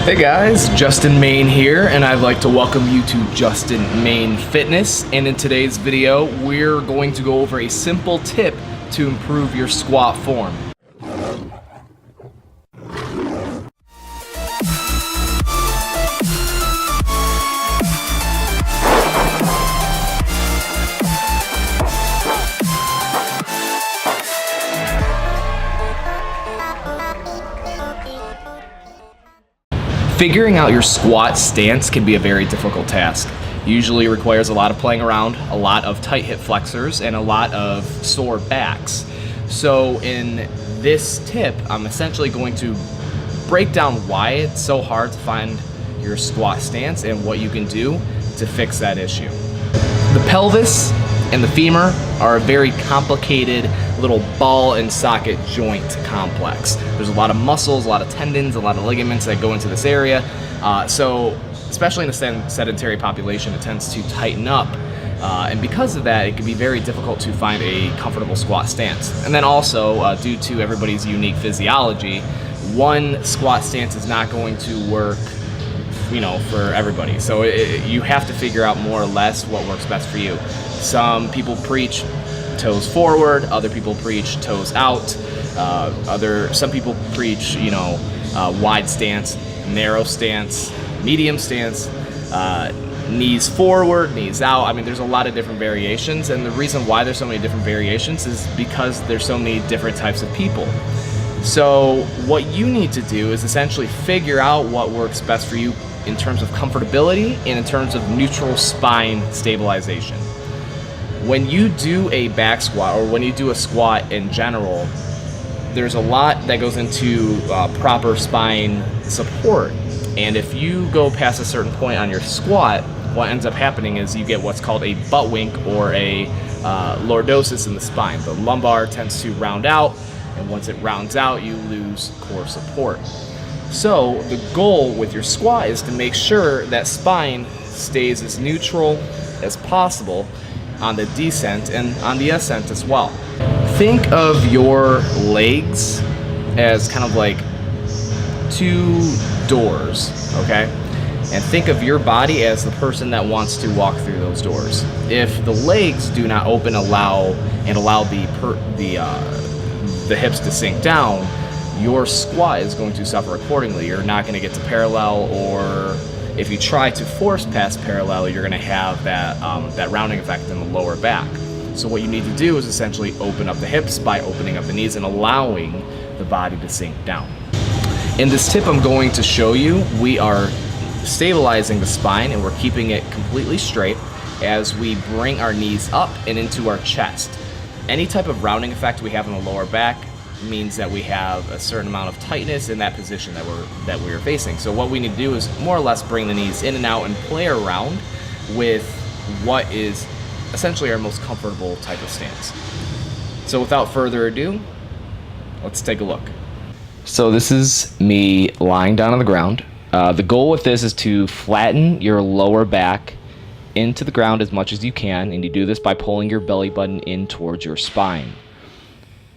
Hey guys, Justin Main here, and I'd like to welcome you to Justin Main Fitness. And in today's video, we're going to go over a simple tip to improve your squat form. Figuring out your squat stance can be a very difficult task. Usually requires a lot of playing around, a lot of tight hip flexors, and a lot of sore backs. So in this tip, I'm essentially going to break down why it's so hard to find your squat stance and what you can do to fix that issue. The pelvis and the femur are a very complicated little ball and socket joint complex. There's a lot of muscles, a lot of tendons, a lot of ligaments that go into this area. So especially in a sedentary population, it tends to tighten up. And because of that, it can be very difficult to find a comfortable squat stance. And then also, due to everybody's unique physiology, one squat stance is not going to work for everybody. So you have to figure out more or less what works best for you. Some people preach toes forward, other people preach toes out, some people preach wide stance, narrow stance, medium stance, knees forward, knees out. I mean, there's a lot of different variations, and the reason why there's so many different variations is because there's so many different types of people. So what you need to do is essentially figure out what works best for you in terms of comfortability and in terms of neutral spine stabilization. When you do a back squat, or when you do a squat in general, there's a lot that goes into proper spine support. And if you go past a certain point on your squat, what ends up happening is you get what's called a butt wink or a lordosis in the spine. The lumbar tends to round out, and once it rounds out, you lose core support. So the goal with your squat is to make sure that spine stays as neutral as possible on the descent and on the ascent as well. Think of your legs as kind of like two doors, okay? And think of your body as the person that wants to walk through those doors. If the legs do not open, allow the hips to sink down, your squat is going to suffer accordingly. You're not going to get to parallel, or if you try to force past parallel, you're going to have that rounding effect in the lower back. So what you need to do is essentially open up the hips by opening up the knees and allowing the body to sink down. In this tip I'm going to show you, we are stabilizing the spine and we're keeping it completely straight as we bring our knees up and into our chest. Any type of rounding effect we have in the lower back means that we have a certain amount of tightness in that position that we're facing. So what we need to do is more or less bring the knees in and out and play around with what is essentially our most comfortable type of stance. So without further ado, let's take a look. So this is me lying down on the ground. The goal with this is to flatten your lower back into the ground as much as you can, and you do this by pulling your belly button in towards your spine.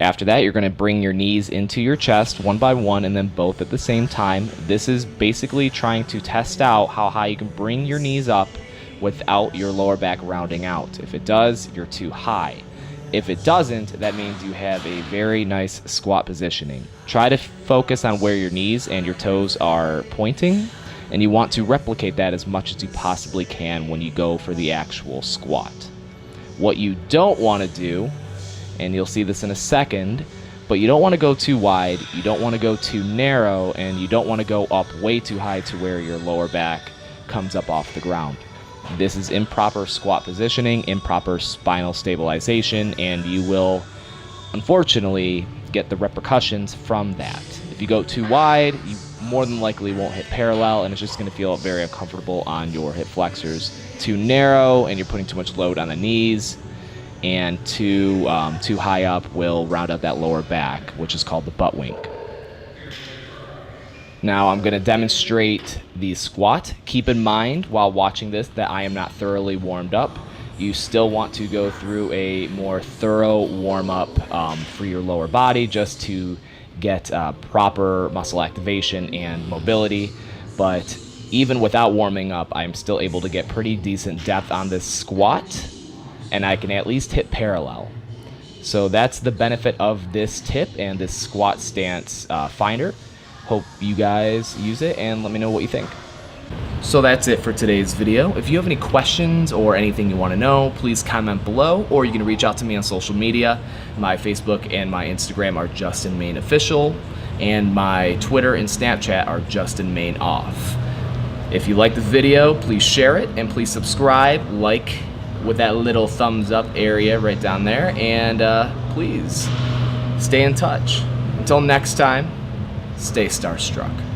After that, you're going to bring your knees into your chest one by one and then both at the same time. This is basically trying to test out how high you can bring your knees up without your lower back rounding out. If it does, you're too high. If it doesn't, that means you have a very nice squat positioning. Try to focus on where your knees and your toes are pointing, and you want to replicate that as much as you possibly can when you go for the actual squat. What you don't want to do, and you'll see this in a second, but you don't want to go too wide, you don't want to go too narrow, and you don't want to go up way too high to where your lower back comes up off the ground. This is improper squat positioning, improper spinal stabilization, and you will unfortunately get the repercussions from that. If you go too wide, you more than likely won't hit parallel, and it's just going to feel very uncomfortable on your hip flexors. Too narrow, and you're putting too much load on the knees, and too high up will round out that lower back, which is called the butt wink. Now I'm going to demonstrate the squat. Keep in mind while watching this that I am not thoroughly warmed up. You still want to go through a more thorough warm-up for your lower body just to get proper muscle activation and mobility. but even without warming up, I'm still able to get pretty decent depth on this squat, and I can at least hit parallel. So that's the benefit of this tip and this squat stance finder. Hope you guys use it and let me know what you think. So that's it for today's video. If you have any questions or anything you want to know, please comment below, or you can reach out to me on social media. My Facebook and my Instagram are Justin Main Official, and my Twitter and Snapchat are Justin Main Off. If you like the video, please share it, and please subscribe, like with that little thumbs up area right down there, and please stay in touch. Until next time, stay starstruck.